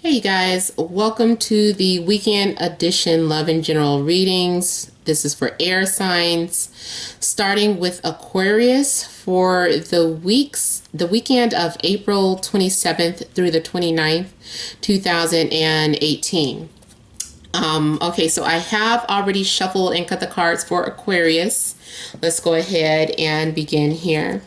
Hey you guys, welcome to the weekend edition Love and General readings. This is for air signs, starting with Aquarius for the weekend of April 27th through the 29th, 2018. Okay, so I have already shuffled and cut the cards for Aquarius. Let's go ahead and begin here.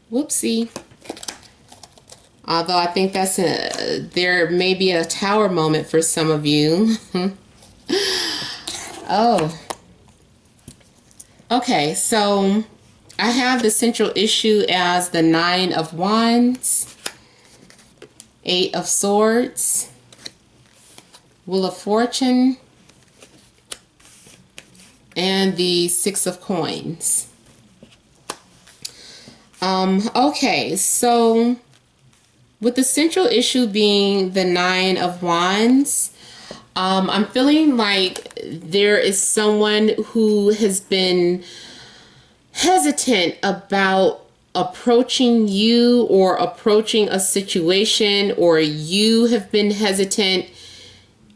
Whoopsie. Although I think there may be a tower moment for some of you. Oh. Okay, so I have the central issue as the Nine of Wands, Eight of Swords, Wheel of Fortune, and the Six of Coins. Okay, so with the central issue being the Nine of Wands, I'm feeling like there is someone who has been hesitant about approaching you or approaching a situation, or you have been hesitant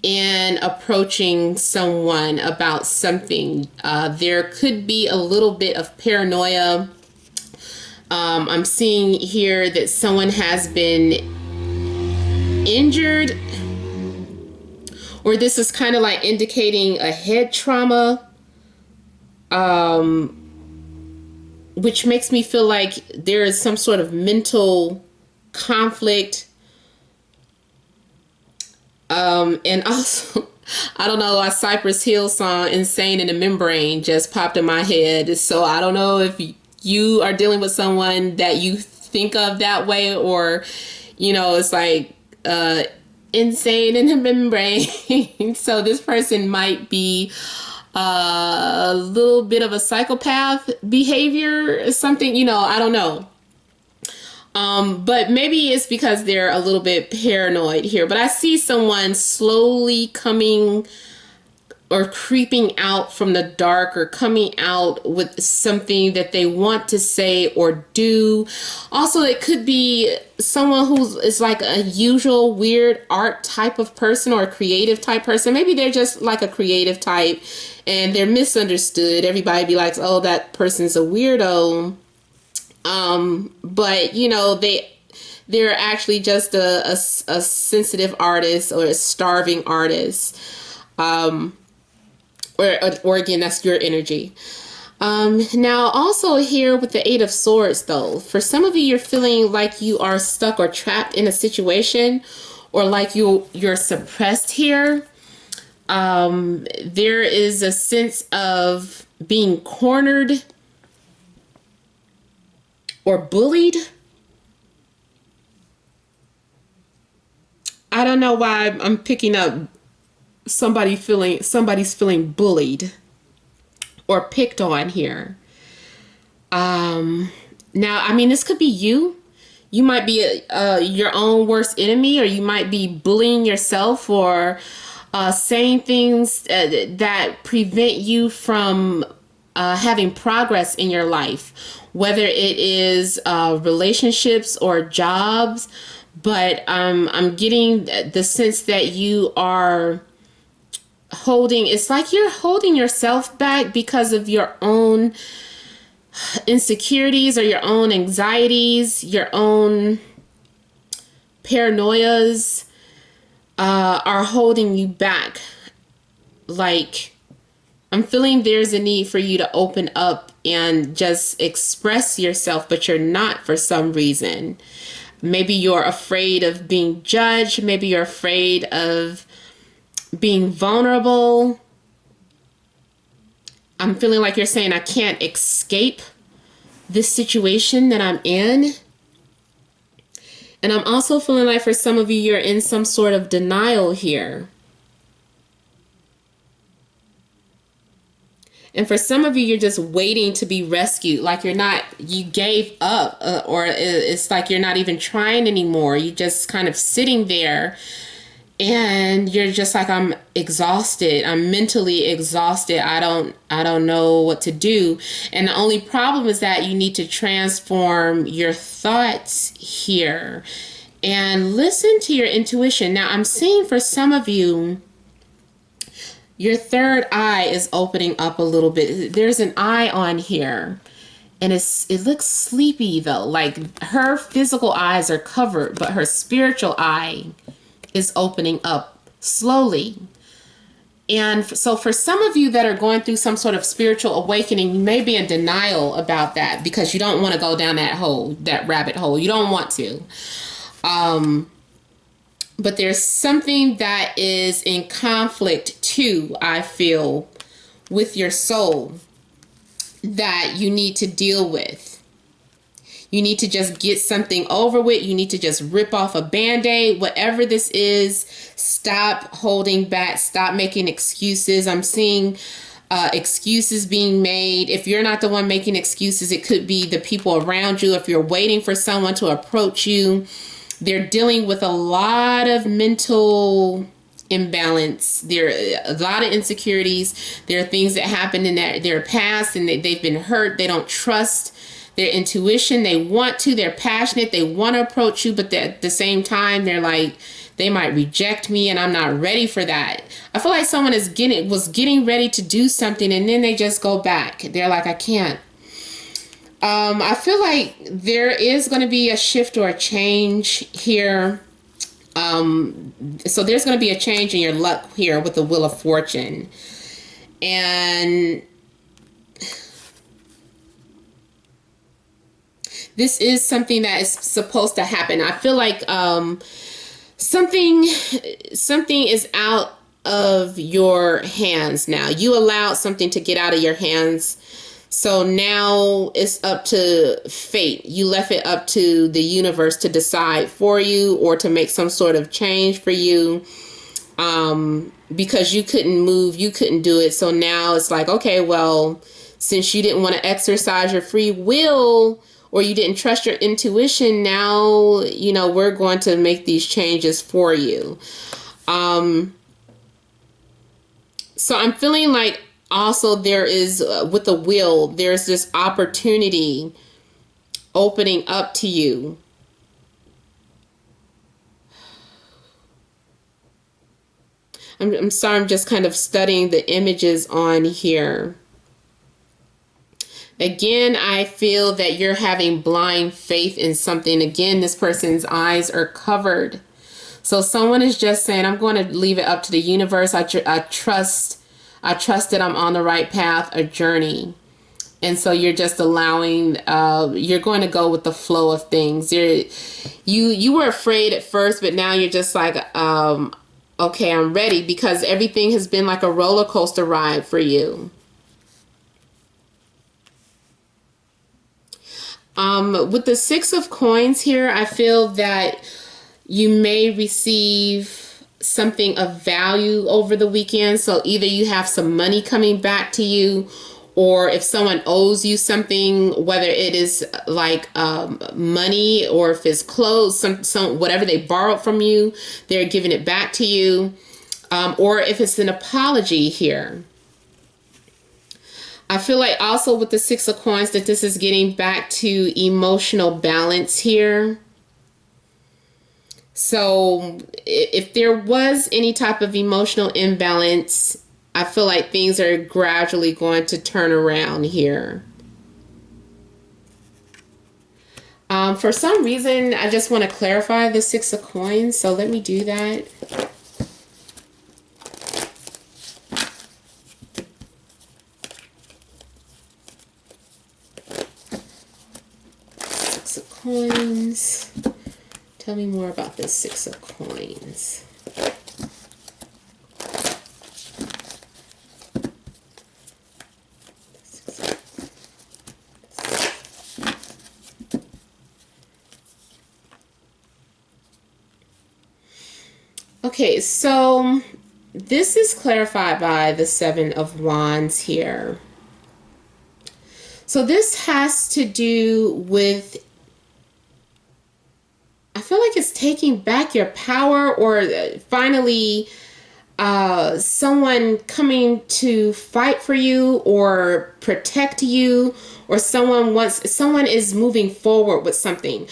in approaching someone about something. There could be a little bit of paranoia. I'm seeing here that someone has been injured, or this is kind of like indicating a head trauma, which makes me feel like there is some sort of mental conflict. And also, I don't know, a Cypress Hill song, Insane in the Membrane, just popped in my head. So I don't know if you are dealing with someone that you think of that way, or, you know, it's like insane in the membrane. So this person might be a little bit of a psychopath behavior or something, you know, I don't know. But maybe it's because they're a little bit paranoid here. But I see someone slowly coming or creeping out from the dark, or coming out with something that they want to say or do. Also, it could be someone is like a usual weird art type of person, or a creative type person. Maybe they're just like a creative type and they're misunderstood. Everybody be like, oh, that person's a weirdo. But you know, they're actually just a sensitive artist, or a starving artist. Or again, that's your energy. Now, also here with the Eight of Swords, though, for some of you, you're feeling like you are stuck or trapped in a situation, or like you're suppressed here. There is a sense of being cornered or bullied. I don't know why I'm picking up somebody's feeling bullied or picked on here. Now, I mean, this could be you. You might be your own worst enemy, or you might be bullying yourself, or saying things that prevent you from having progress in your life, whether it is relationships or jobs. But I'm getting the sense that you are it's like you're holding yourself back because of your own insecurities, or your own anxieties, your own paranoias are holding you back. Like, I'm feeling there's a need for you to open up and just express yourself, but you're not for some reason. Maybe you're afraid of being judged. Maybe you're afraid of being vulnerable. I'm feeling like you're saying, I can't escape this situation that I'm in. And I'm also feeling like for some of you, you're in some sort of denial here. And for some of you, you're just waiting to be rescued. Like you gave up, or it's like you're not even trying anymore. You just kind of sitting there and you're just like, I'm exhausted, I'm mentally exhausted, I don't know what to do. And the only problem is that you need to transform your thoughts here and listen to your intuition. Now I'm seeing for some of you, your third eye is opening up a little bit. There's an eye on here, and it looks sleepy though. Like her physical eyes are covered, but her spiritual eye is opening up slowly. And so for some of you that are going through some sort of spiritual awakening, you may be in denial about that because you don't want to go down that hole, that rabbit hole. You don't want to. But there's something that is in conflict too, I feel, with your soul that you need to deal with. You need to just get something over with. You need to just rip off a Band-Aid. Whatever this is, stop holding back. Stop making excuses. I'm seeing excuses being made. If you're not the one making excuses, it could be the people around you. If you're waiting for someone to approach you, they're dealing with a lot of mental imbalance. There are a lot of insecurities. There are things that happened in their past and they've been hurt. They don't trust their intuition. They want to, they're passionate, they want to approach you, but at the same time, they're like, they might reject me and I'm not ready for that. I feel like someone was getting ready to do something and then they just go back. They're like, I can't. I feel like there is going to be a shift or a change here. So there's going to be a change in your luck here with the Wheel of Fortune. And this is something that is supposed to happen. I feel like something is out of your hands now. You allowed something to get out of your hands. So now it's up to fate. You left it up to the universe to decide for you or to make some sort of change for you, because you couldn't move, you couldn't do it. So now it's like, okay, well, since you didn't want to exercise your free will or you didn't trust your intuition, now, you know, we're going to make these changes for you. So I'm feeling like also there is, with the wheel, there's this opportunity opening up to you. I'm sorry, I'm just kind of studying the images on here. Again, I feel that you're having blind faith in something. Again, this person's eyes are covered. So someone is just saying, I'm going to leave it up to the universe. I trust that I'm on the right path, a journey. And so you're just allowing, you're going to go with the flow of things. You were afraid at first, but now you're just like, okay, I'm ready, because everything has been like a roller coaster ride for you. With the Six of Coins here, I feel that you may receive something of value over the weekend. So either you have some money coming back to you, or if someone owes you something, whether it is like money or if it's clothes, some whatever they borrowed from you, they're giving it back to you, or if it's an apology here. I feel like also with the Six of Coins that this is getting back to emotional balance here. So if there was any type of emotional imbalance, I feel like things are gradually going to turn around here. For some reason, I just want to clarify the Six of Coins. So let me do that. Six of Coins. Tell me more about this Six of Coins. Okay, so this is clarified by the Seven of Wands here. So this has to do with, I feel feel like it's taking back your power, or finally someone coming to fight for you or protect you, or someone is moving forward with something,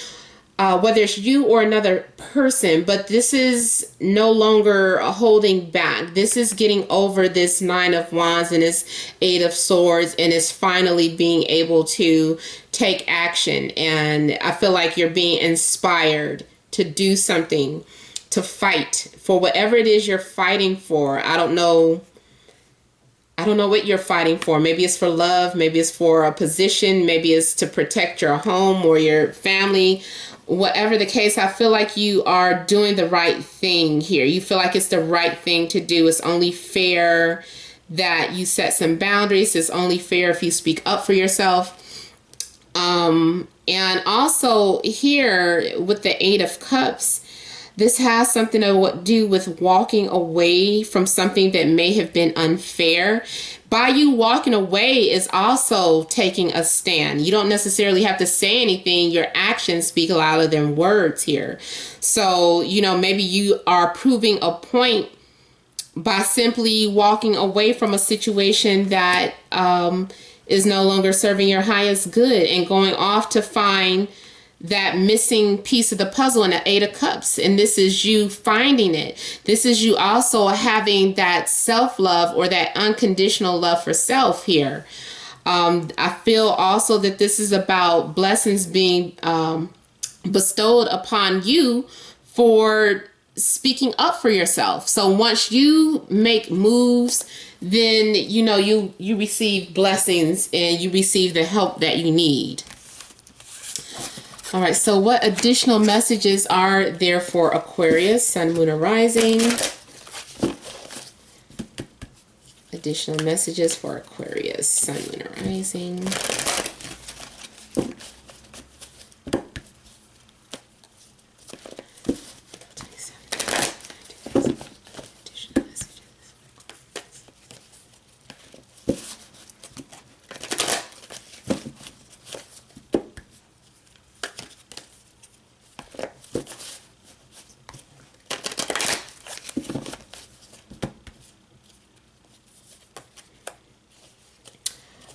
whether it's you or another person. But this is no longer holding back. This is getting over this Nine of Wands and this Eight of Swords, and is finally being able to take action. And I feel like you're being inspired to do something, to fight for whatever it is you're fighting for. I don't know what you're fighting for. Maybe it's for love, maybe it's for a position, maybe it's to protect your home or your family. Whatever the case, I feel like you are doing the right thing here. You feel like it's the right thing to do. It's only fair that you set some boundaries. It's only fair if you speak up for yourself. And also here with the Eight of Cups, this has something to do with walking away from something that may have been unfair. By you walking away is also taking a stand. You don't necessarily have to say anything. Your actions speak louder than words here. So, maybe you are proving a point by simply walking away from a situation that is no longer serving your highest good, and going off to find that missing piece of the puzzle in the Eight of Cups. And this is you finding it. This is you also having that self-love, or that unconditional love for self here. I feel also that this is about blessings being bestowed upon you for speaking up for yourself. So once you make moves, then you receive blessings and you receive the help that you need. All right, so what additional messages are there for Aquarius, Sun, Moon, or Rising? Additional messages for Aquarius, Sun, Moon, or Rising.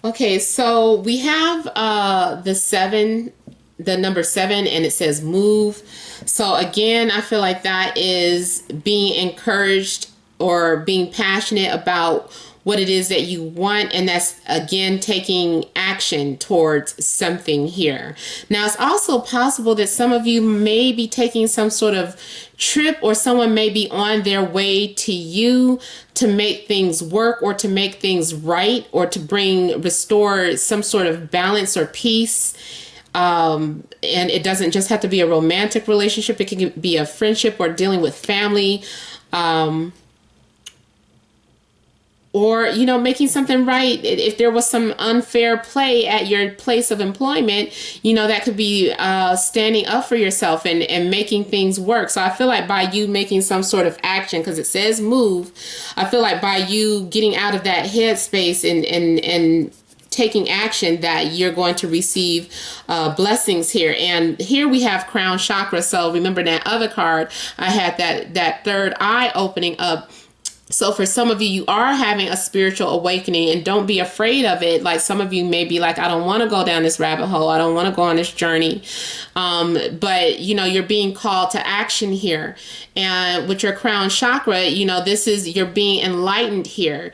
Okay, so we have the number 7, and it says move. So again, I feel like that is being encouraged or being passionate about what it is that you want, and that's again taking action towards something here. Now, it's also possible that some of you may be taking some sort of trip, or someone may be on their way to you to make things work, or to make things right, or to restore some sort of balance or peace. And it doesn't just have to be a romantic relationship. It can be a friendship, or dealing with family, or, making something right. If there was some unfair play at your place of employment, that could be standing up for yourself and making things work. So I feel like by you making some sort of action, because it says move, I feel like by you getting out of that headspace and taking action, that you're going to receive blessings here. And here we have crown chakra. So remember that other card, I had that third eye opening up. So for some of you, you are having a spiritual awakening, and don't be afraid of it. Like some of you may be like, I don't want to go down this rabbit hole. I don't want to go on this journey. But you're being called to action here. And with your crown chakra, this is, you're being enlightened here.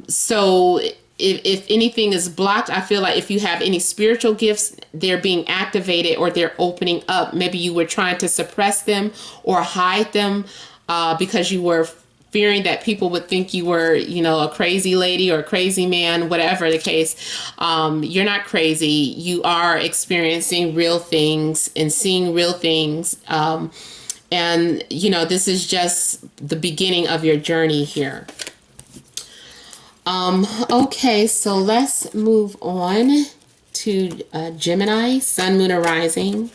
So if anything is blocked, I feel like if you have any spiritual gifts, they're being activated, or they're opening up. Maybe you were trying to suppress them or hide them because you were fearing that people would think you were, a crazy lady or a crazy man, whatever the case. You're not crazy. You are experiencing real things and seeing real things. And, this is just the beginning of your journey here. Okay, so let's move on to Gemini, Sun, Moon, or Rising.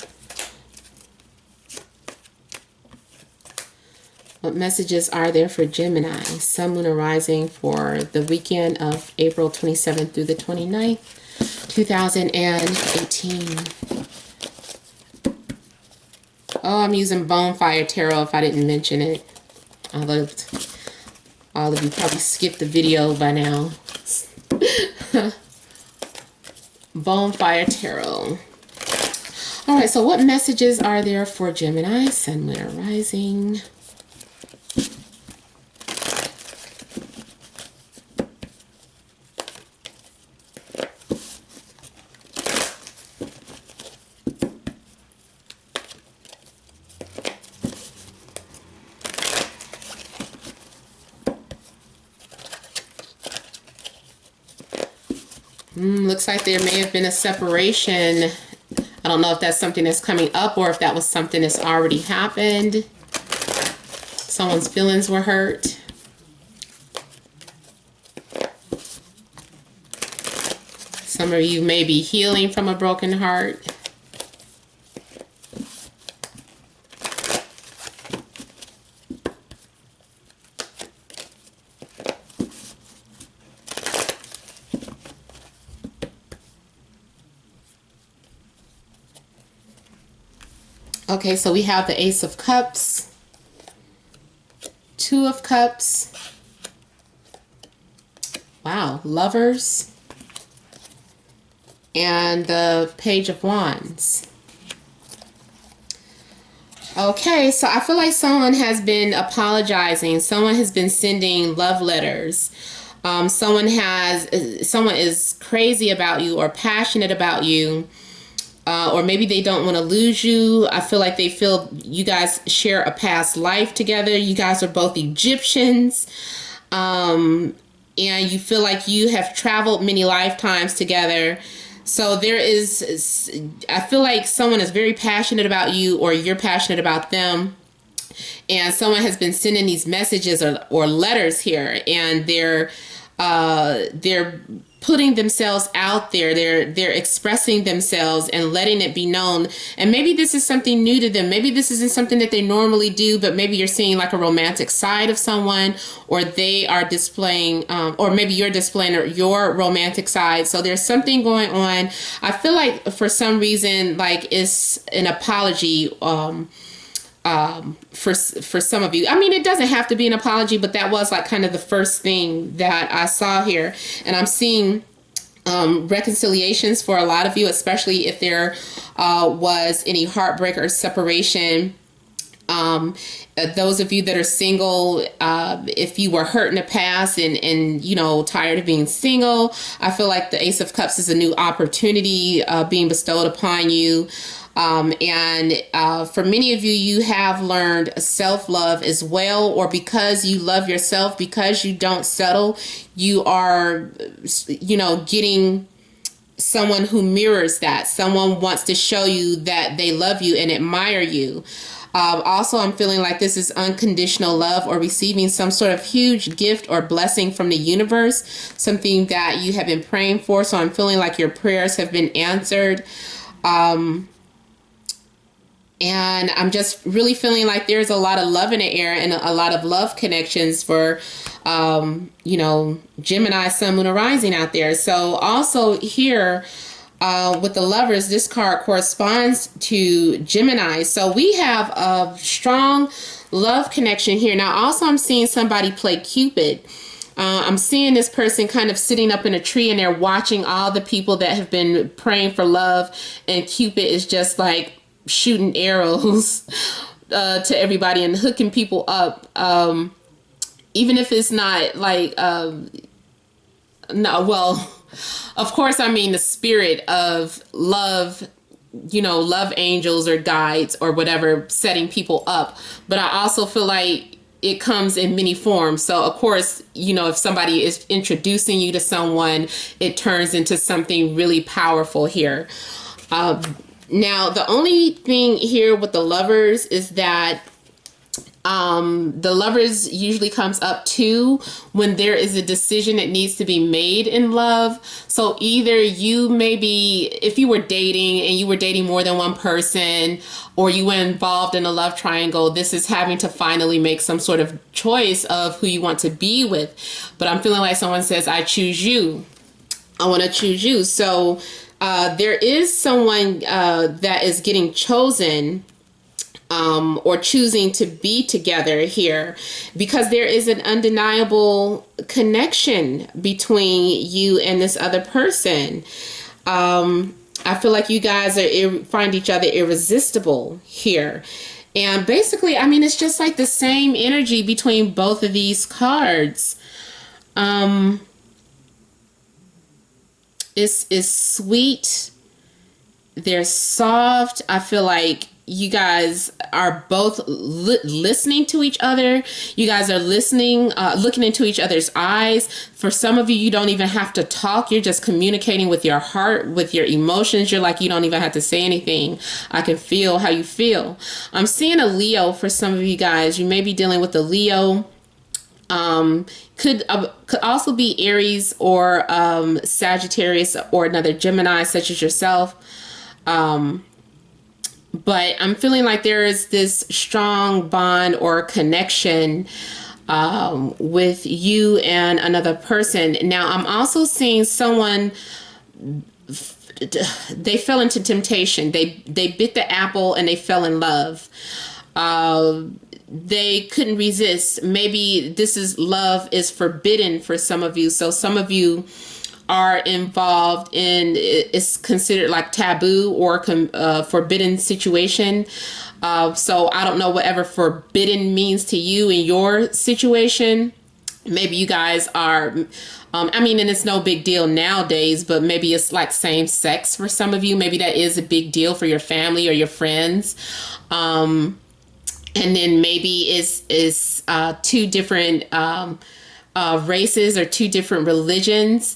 What messages are there for Gemini, Sun, Moon, or Rising for the weekend of April 27th through the 29th, 2018? Oh, I'm using Bonefire Tarot if I didn't mention it. Although all of you probably skipped the video by now. Bonefire Tarot. All right, so what messages are there for Gemini, Sun, Moon, or Rising? Looks like there may have been a separation. I don't know if that's something that's coming up or if that was something that's already happened. Someone's feelings were hurt. Some of you may be healing from a broken heart. Okay, so we have the Ace of Cups, Two of Cups, wow, Lovers, and the Page of Wands. Okay, so I feel like someone has been apologizing. Someone has been sending love letters. Someone is crazy about you or passionate about you. Or maybe they don't want to lose you. I feel like they feel you guys share a past life together. You guys are both Egyptians. And you feel like you have traveled many lifetimes together. So I feel like someone is very passionate about you or you're passionate about them. And someone has been sending these messages or letters here. And they're putting themselves out there. They're expressing themselves and letting it be known. And maybe this is something new to them. Maybe this isn't something that they normally do, but maybe you're seeing like a romantic side of someone, or they are displaying, or maybe you're displaying your romantic side. So there's something going on. I feel like for some reason, like it's an apology, for some of you. I mean, it doesn't have to be an apology, but that was like kind of the first thing that I saw here. And I'm seeing reconciliations for a lot of you, especially if there was any heartbreak or separation. Those of you that are single, if you were hurt in the past and you know, tired of being single, I feel like the Ace of Cups is a new opportunity being bestowed upon you. For many of you, you have learned self-love as well, or because you love yourself, because you don't settle, you are, you know, getting someone who mirrors that. Someone wants to show you that they love you and admire you. Also, I'm feeling like this is unconditional love or receiving some sort of huge gift or blessing from the universe, something that you have been praying for. So I'm feeling like your prayers have been answered. And I'm just really feeling like there's a lot of love in the air and a lot of love connections for, you know, Gemini, Sun, Moon, or Rising out there. So also here with the Lovers, this card corresponds to Gemini. So we have a strong love connection here. Now, also I'm seeing somebody play Cupid. I'm seeing this person kind of sitting up in a tree and they're watching all the people that have been praying for love. And Cupid is just like shooting arrows to everybody and hooking people up, even if it's not like no, well, of course, I mean the spirit of love, you know, love angels or guides or whatever, setting people up. But I also feel like it comes in many forms. So of course, you know, if somebody is introducing you to someone, it turns into something really powerful here. Now, the only thing here with the Lovers is that the Lovers usually comes up too when there is a decision that needs to be made in love. So either you maybe, if you were dating and you were dating more than one person, or you were involved in a love triangle, this is having to finally make some sort of choice of who you want to be with. But I'm feeling like someone says, I choose you. I want to choose you. So there is someone that is getting chosen or choosing to be together here, because there is an undeniable connection between you and this other person. I feel like you guys find each other irresistible here. And basically, I mean, it's just like the same energy between both of these cards. It's sweet. They're soft. I feel like you guys are both listening to each other. You guys are listening, looking into each other's eyes. For some of you, you don't even have to talk. You're just communicating with your heart, with your emotions. You're like, you don't even have to say anything. I can feel how you feel. I'm seeing a Leo for some of you guys. You may be dealing with a Leo. Could also be Aries or Sagittarius or another Gemini such as yourself. But I'm feeling like there is this strong bond or connection with you and another person. Now, I'm also seeing someone, they fell into temptation. They bit the apple and they fell in love. They couldn't resist. Maybe this is love is forbidden for some of you. So some of you are involved in, it's considered like taboo or forbidden situation. So I don't know whatever forbidden means to you in your situation. Maybe you guys are, I mean, and it's no big deal nowadays, but maybe it's like same sex for some of you. Maybe that is a big deal for your family or your friends. And then maybe it's two different races or two different religions.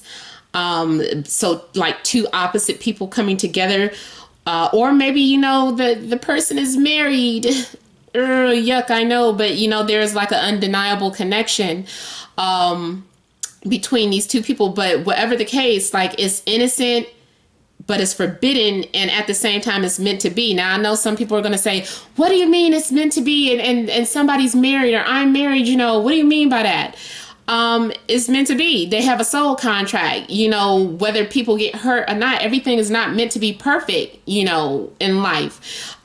So like two opposite people coming together, or maybe, you know, the person is married. Yuck, I know, but you know, there's like an undeniable connection, between these two people. But whatever the case, like it's innocent, but it's forbidden, and at the same time it's meant to be. Now I know some people are going to say, what do you mean it's meant to be, and somebody's married or I'm married, you know, what do you mean by that? It's meant to be. They have a soul contract, you know, whether people get hurt or not. Everything is not meant to be perfect, you know, in life.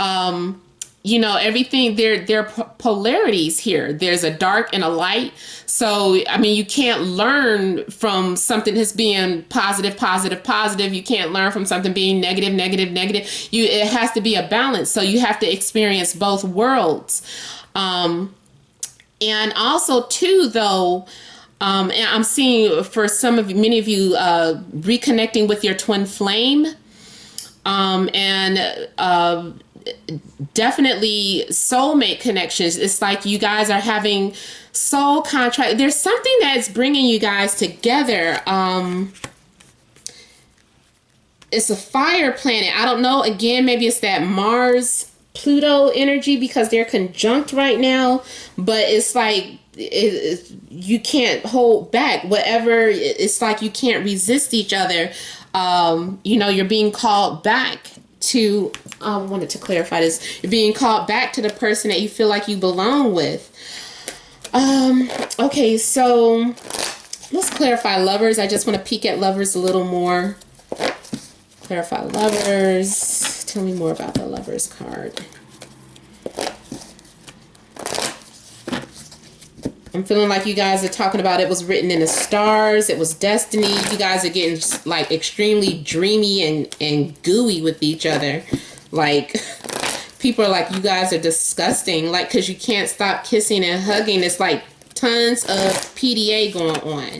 You know, everything, there are polarities here. There's a dark and a light. So, I mean, you can't learn from something that's being positive, positive, positive. You can't learn from something being negative, negative, negative. It has to be a balance. So you have to experience both worlds. And also too, though, and I'm seeing for many of you, reconnecting with your twin flame, and definitely soulmate connections. It's like you guys are having soul contract. There's something that's bringing you guys together. It's a fire planet. I don't know. Again, maybe it's that Mars Pluto energy because they're conjunct right now, but it's like you can't hold back. Whatever, it's like you can't resist each other. You know, you're being called back to, I wanted to clarify this. You're being called back to the person that you feel like you belong with. Okay, so let's clarify lovers. I just want to peek at lovers a little more. Clarify lovers. Tell me more about the lovers card. I'm feeling like you guys are talking about it was written in the stars. It was destiny. You guys are getting like extremely dreamy and gooey with each other. Like people are like, you guys are disgusting. Like, because you can't stop kissing and hugging. It's like tons of PDA going on.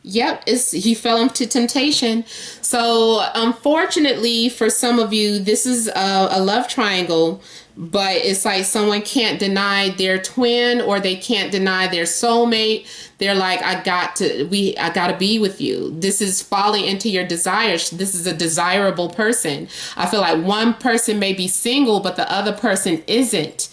Yep, he fell into temptation. So unfortunately for some of you, this is a love triangle, but it's like someone can't deny their twin or they can't deny their soulmate. They're like, I got to be with you. This is falling into your desires. This is a desirable person. I feel like one person may be single, but the other person isn't.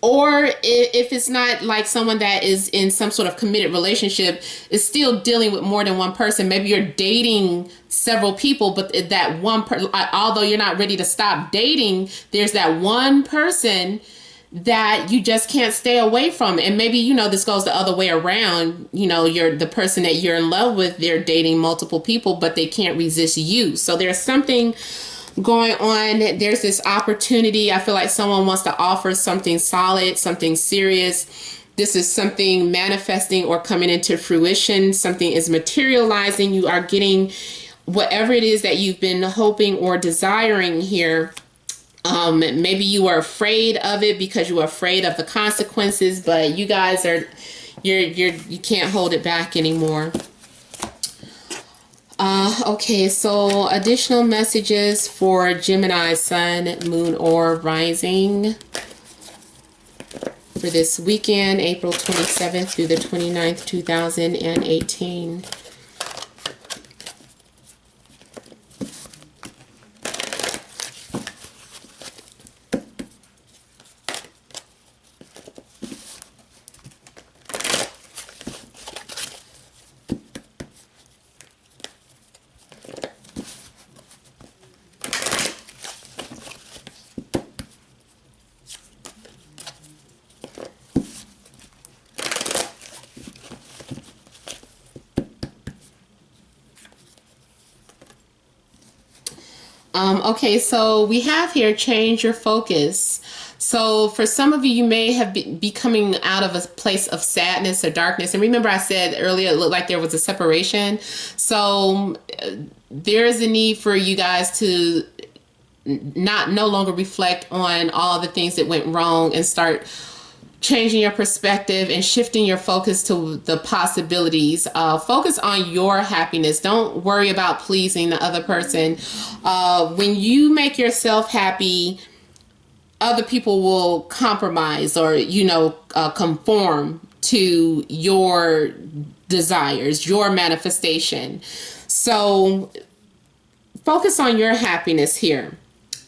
Or if it's not like someone that is in some sort of committed relationship, is still dealing with more than one person. Maybe you're dating several people, but that one person, although you're not ready to stop dating, there's that one person that you just can't stay away from. And maybe, you know, this goes the other way around. You know, you're the person that you're in love with, they're dating multiple people, but they can't resist you. So there's something going on. There's this opportunity. I feel like someone wants to offer something solid, something serious. This is something manifesting or coming into fruition. Something is materializing. You are getting whatever it is that you've been hoping or desiring here. Maybe you were afraid of it because you were afraid of the consequences, but you guys are, you can't hold it back anymore. Okay, so additional messages for Gemini Sun, Moon, or Rising for this weekend, April 27th through the 29th, 2018. Okay, so we have here change your focus. So for some of you, you may have be coming out of a place of sadness or darkness. And remember I said earlier, it looked like there was a separation. So there is a need for you guys to no longer reflect on all the things that went wrong and start changing your perspective and shifting your focus to the possibilities. Focus on your happiness. Don't worry about pleasing the other person. When you make yourself happy, other people will compromise or, you know, conform to your desires, your manifestation. So focus on your happiness here.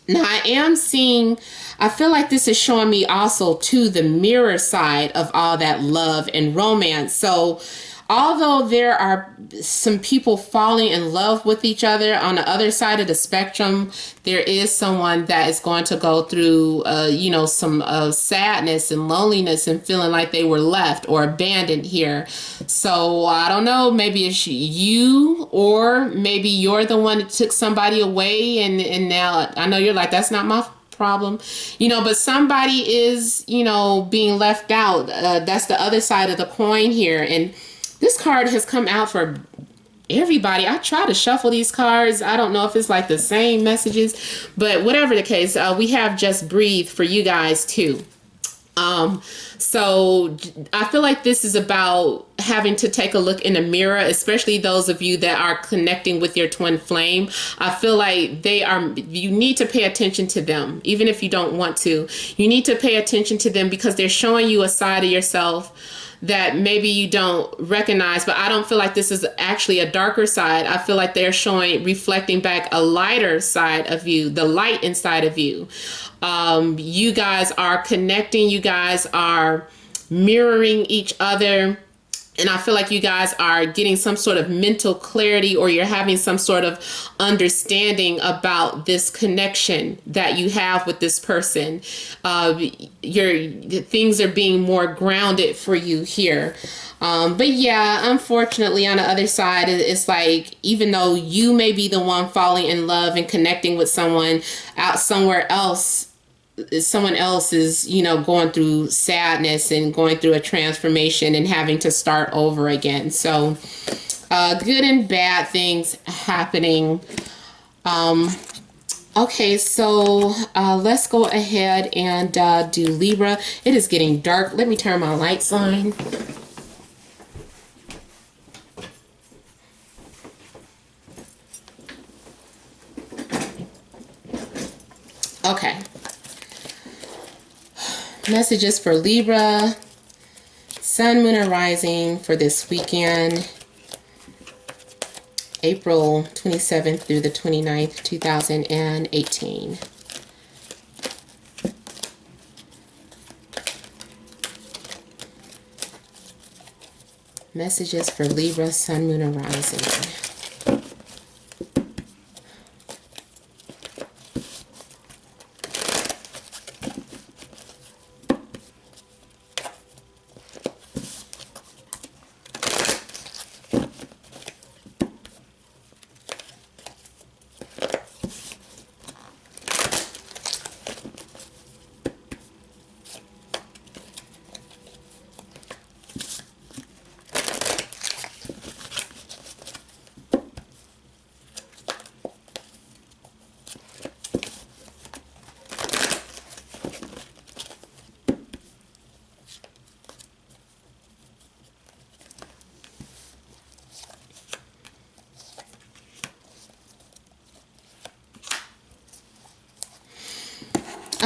Now, I am seeing, I feel like this is showing me also to the mirror side of all that love and romance. So although there are some people falling in love with each other, on the other side of the spectrum, there is someone that is going to go through, you know, some sadness and loneliness and feeling like they were left or abandoned here. So I don't know, maybe it's you, or maybe you're the one that took somebody away, and now I know you're like, that's not my problem, you know, but somebody is, you know, being left out. That's the other side of the coin here. And this card has come out for everybody. I try to shuffle these cards. I don't know if it's like the same messages, but whatever the case, we have Just Breathe for you guys too. So I feel like this is about having to take a look in the mirror, especially those of you that are connecting with your twin flame. I feel like you need to pay attention to them, even if you don't want to. You need to pay attention to them because they're showing you a side of yourself that maybe you don't recognize, but I don't feel like this is actually a darker side. I feel like they're reflecting back a lighter side of you, the light inside of you. You guys are connecting, you guys are mirroring each other. And I feel like you guys are getting some sort of mental clarity, or you're having some sort of understanding about this connection that you have with this person. Things are being more grounded for you here. But yeah, unfortunately, on the other side, it's like, even though you may be the one falling in love and connecting with someone out somewhere else, someone else is, you know, going through sadness and going through a transformation and having to start over again. So good and bad things happening. Okay, so let's go ahead and do Libra. It is getting dark. Let me turn my lights on. Okay. Messages for Libra, Sun, Moon, and Rising for this weekend, April 27th through the 29th, 2018. Messages for Libra, Sun, Moon, and Rising.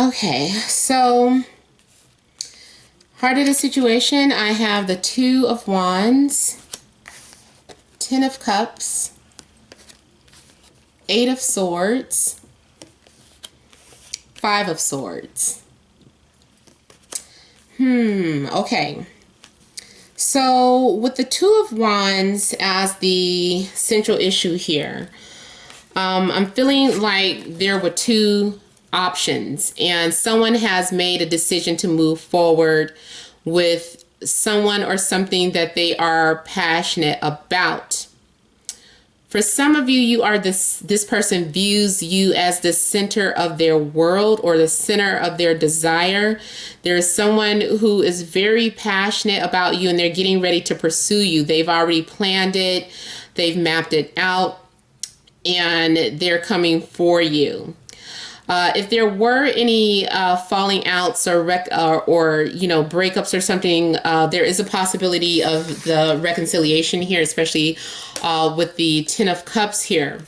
Okay, so heart of the situation, I have the Two of Wands, Ten of Cups, Eight of Swords, Five of Swords. Okay. So with the Two of Wands as the central issue here, I'm feeling like there were two options and someone has made a decision to move forward with someone or something that they are passionate about. For some of you, you are this person views you as the center of their world or the center of their desire. There is someone who is very passionate about you and they're getting ready to pursue you. They've already planned it. They've mapped it out and they're coming for you. If there were any falling outs or breakups or something, there is a possibility of the reconciliation here, especially with the Ten of Cups here.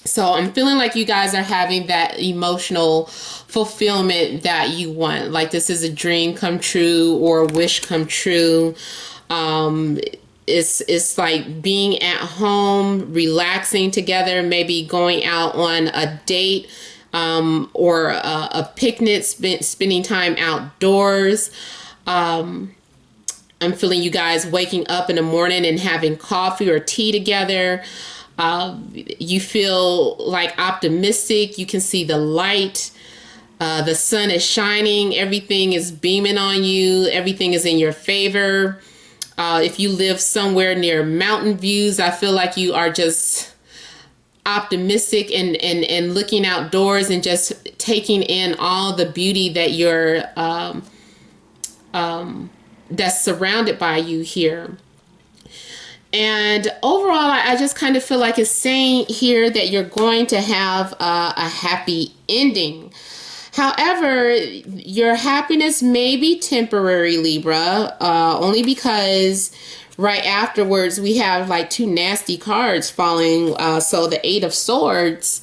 So I'm feeling like you guys are having that emotional fulfillment that you want. Like this is a dream come true or a wish come true. It's like being at home, relaxing together, maybe going out on a date. Or a picnic, spending time outdoors. I'm feeling you guys waking up in the morning and having coffee or tea together. You feel like optimistic. You can see the light. The sun is shining. Everything is beaming on you. Everything is in your favor. If you live somewhere near mountain views, I feel like you are just optimistic and looking outdoors and just taking in all the beauty that you're that's surrounded by you here. And overall, I just kind of feel like it's saying here that you're going to have a happy ending. However, your happiness may be temporary, Libra, only because right afterwards, we have like two nasty cards falling. So the Eight of Swords.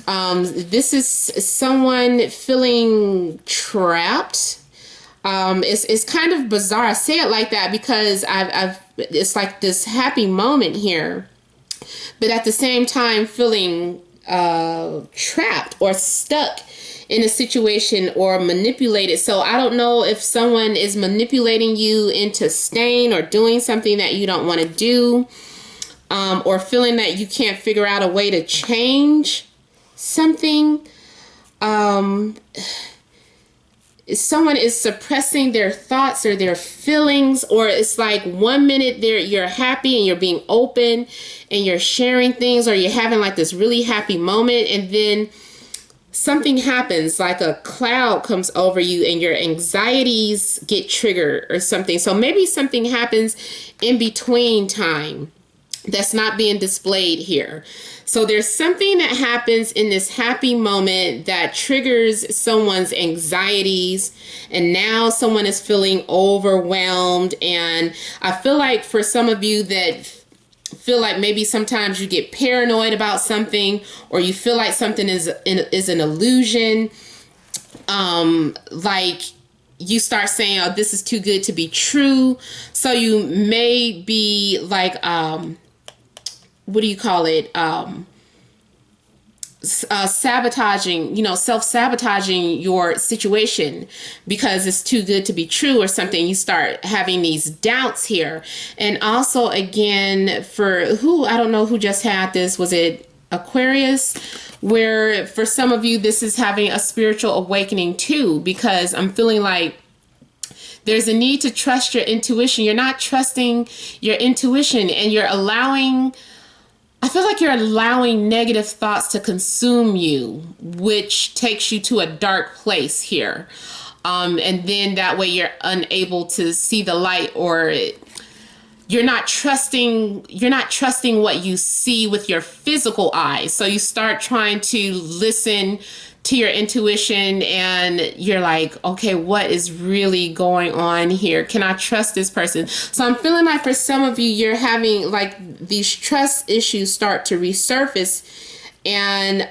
This is someone feeling trapped. It's kind of bizarre. I say it like that because it's like this happy moment here, but at the same time feeling trapped or stuck in a situation or manipulated. So I don't know if someone is manipulating you into staying or doing something that you don't want to do, or feeling that you can't figure out a way to change something. Someone is suppressing their thoughts or their feelings, or it's like 1 minute you're happy and you're being open and you're sharing things, or you're having like this really happy moment, and then something happens, like a cloud comes over you and your anxieties get triggered or something. So maybe something happens in between time that's not being displayed here. So there's something that happens in this happy moment that triggers someone's anxieties, and now someone is feeling overwhelmed. And I feel like for some of you that feel like maybe sometimes you get paranoid about something, or you feel like something is an illusion. Like you start saying, oh, this is too good to be true. So you may be like, what do you call it? Sabotaging, self-sabotaging your situation because it's too good to be true or something. You start having these doubts here. And also, again, for I don't know who just had this, was it Aquarius? Where for some of you, this is having a spiritual awakening too, because I'm feeling like there's a need to trust your intuition. You're not trusting your intuition, and I feel like you're allowing negative thoughts to consume you, which takes you to a dark place here. And then that way you're unable to see the light, or you're not trusting what you see with your physical eyes. So you start trying to listen to your intuition, and you're like, okay, what is really going on here? Can I trust this person? So I'm feeling like for some of you, you're having like these trust issues start to resurface, and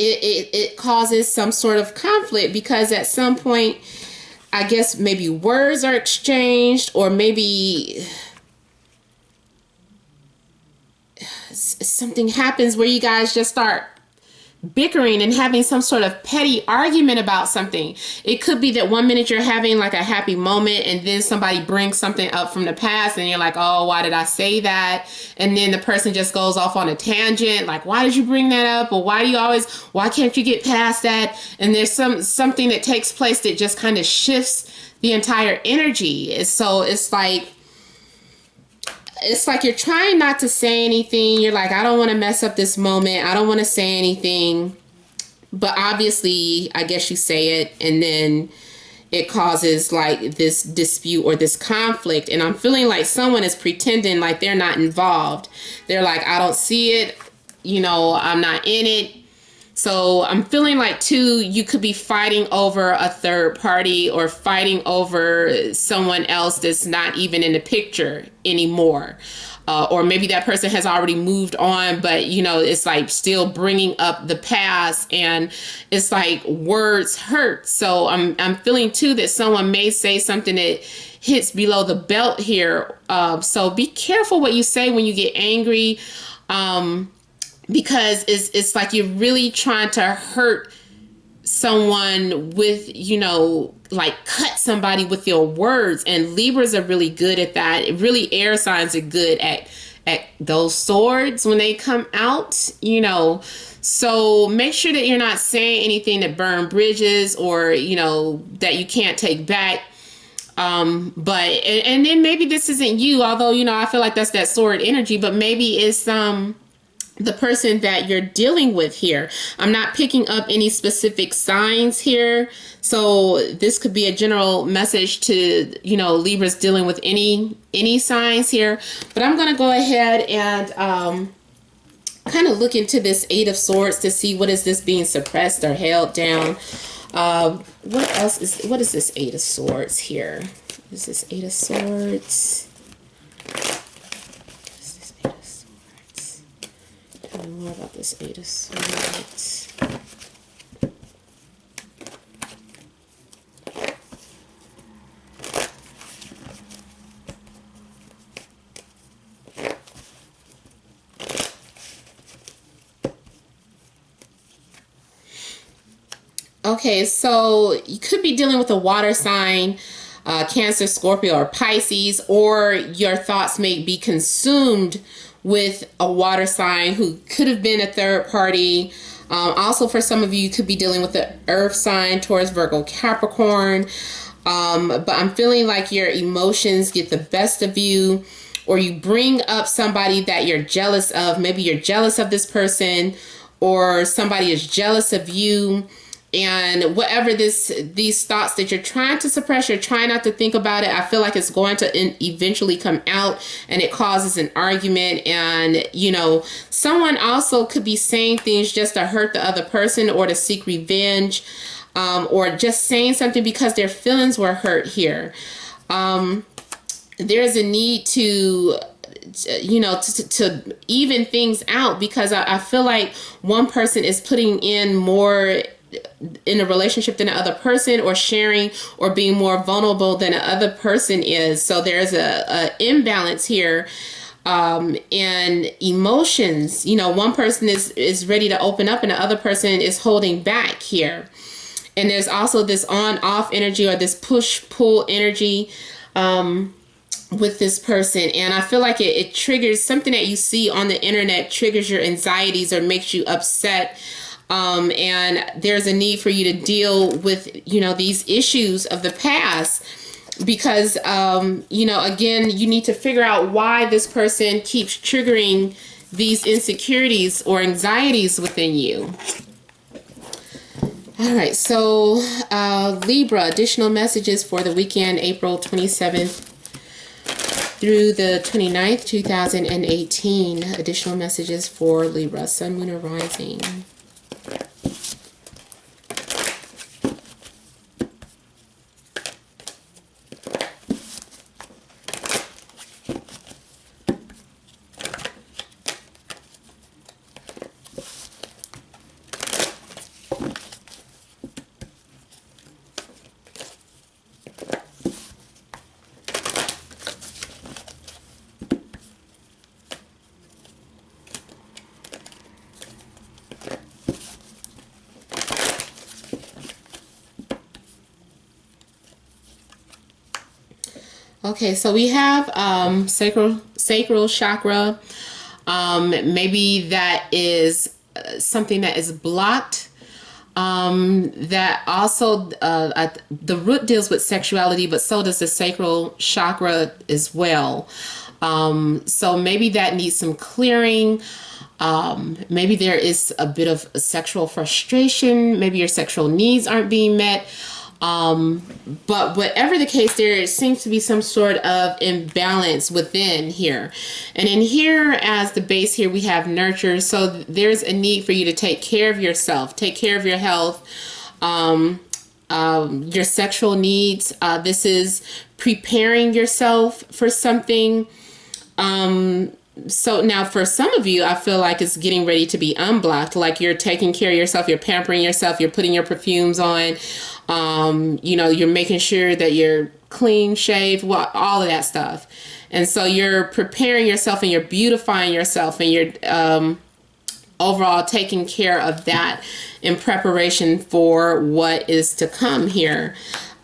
it causes some sort of conflict, because at some point, I guess maybe words are exchanged, or maybe something happens where you guys just start bickering and having some sort of petty argument about something. It could be that one minute you're having like a happy moment, and then somebody brings something up from the past and you're like, oh, why did I say that? And then the person just goes off on a tangent, like, why did you bring that up? Or why can't you get past that? And there's something that takes place that just kind of shifts the entire energy. So it's like you're trying not to say anything. You're like, I don't want to mess up this moment. I don't want to say anything. But obviously, I guess you say it, and then it causes like this dispute or this conflict. And I'm feeling like someone is pretending like they're not involved. They're like, I don't see it. I'm not in it. So I'm feeling like, too, you could be fighting over a third party, or fighting over someone else that's not even in the picture anymore. Or maybe that person has already moved on, but, it's like still bringing up the past, and it's like words hurt. So I'm feeling, too, that someone may say something that hits below the belt here. So be careful what you say when you get angry. Because it's like you're really trying to hurt someone with, like cut somebody with your words. And Libras are really good at that. Really, air signs are good at those swords when they come out, So make sure that you're not saying anything that burn bridges, or, that you can't take back. And then maybe this isn't you, although, I feel like that's that sword energy, but maybe it's the person that you're dealing with here. I'm not picking up any specific signs here. So this could be a general message to, Libras dealing with any signs here. But I'm going to go ahead and kind of look into this Eight of Swords to see what is this being suppressed or held down. What is this Eight of Swords here? Is this Eight of Swords? More about this Eight of Swords. Okay, so you could be dealing with a water sign, Cancer, Scorpio, or Pisces, or your thoughts may be consumed with a water sign who could have been a third party. Also, for some of you, you could be dealing with the earth sign, Taurus, Virgo, Capricorn. But I'm feeling like your emotions get the best of you, or you bring up somebody that you're jealous of. Maybe you're jealous of this person, or somebody is jealous of you. And whatever these thoughts that you're trying to suppress, you're trying not to think about it. I feel like it's going to eventually come out, and it causes an argument. And, someone also could be saying things just to hurt the other person, or to seek revenge, or just saying something because their feelings were hurt here. There's a need to even things out, because I feel like one person is putting in more in a relationship than the other person, or sharing or being more vulnerable than the other person is. So there's a imbalance here in emotions. One person is ready to open up, and the other person is holding back here. And there's also this on-off energy, or this push-pull energy with this person. And I feel like it triggers something that you see on the internet, triggers your anxieties or makes you upset. And there's a need for you to deal with, these issues of the past, because, again, you need to figure out why this person keeps triggering these insecurities or anxieties within you. All right, so Libra, additional messages for the weekend, April 27th through the 29th, 2018. Additional messages for Libra, Sun, Moon, or Rising. Okay, so we have sacral chakra. Maybe that is something that is blocked. That also the root deals with sexuality, but so does the sacral chakra as well. So maybe that needs some clearing. Maybe there is a bit of sexual frustration. Maybe your sexual needs aren't being met. But whatever the case, there seems to be some sort of imbalance within here. And in here, as the base here, we have nurture. So there's a need for you to take care of yourself, take care of your health, your sexual needs. This is preparing yourself for something. So now for some of you, I feel like it's getting ready to be unblocked. Like you're taking care of yourself, you're pampering yourself, you're putting your perfumes on. You know, you're making sure that you're clean shaved, well, all of that stuff. And so you're preparing yourself and you're beautifying yourself and you're overall taking care of that in preparation for what is to come here.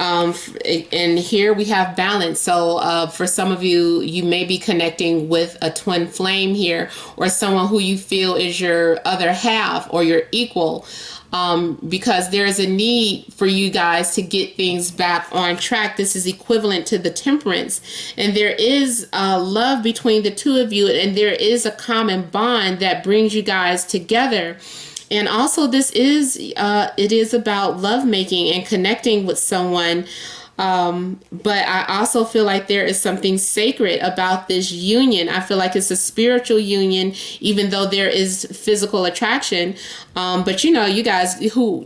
And here we have balance. So for some of you, you may be connecting with a twin flame here, or someone who you feel is your other half or your equal. Because there is a need for you guys to get things back on track. This is equivalent to the temperance. And there is love between the two of you, and there is a common bond that brings you guys together. And also this is, it is about lovemaking and connecting with someone. But I also feel like there is something sacred about this union. I feel like it's a spiritual union, even though there is physical attraction. But you know, you guys who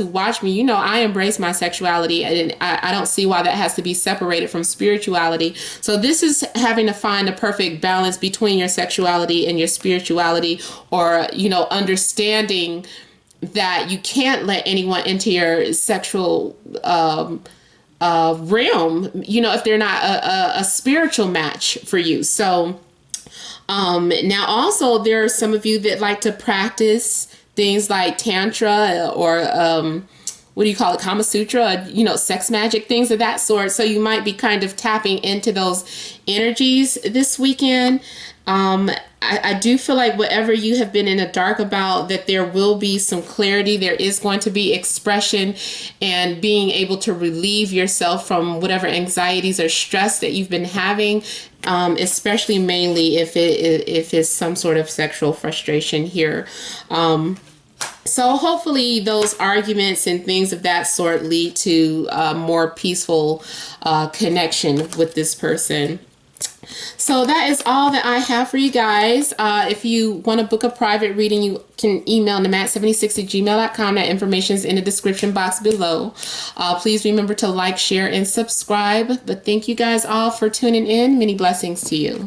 watch me, you know, I embrace my sexuality, and I don't see why that has to be separated from spirituality. So this is having to find a perfect balance between your sexuality and your spirituality, or, you know, understanding that you can't let anyone into your sexual, realm, you know, if they're not a spiritual match for you. So now also there are some of you that like to practice things like tantra or what do you call it, Kama Sutra, you know, sex magic, things of that sort. So you might be kind of tapping into those energies this weekend. I do feel like whatever you have been in the dark about, that there will be some clarity. There is going to be expression and being able to relieve yourself from whatever anxieties or stress that you've been having, especially mainly if it's some sort of sexual frustration here. So hopefully those arguments and things of that sort lead to a more peaceful connection with this person. So that is all that I have for you guys. If you want to book a private reading, you can email namat76@gmail.com. That information is in the description box below. Please remember to like, share, and subscribe. But thank you guys all for tuning in. Many blessings to you.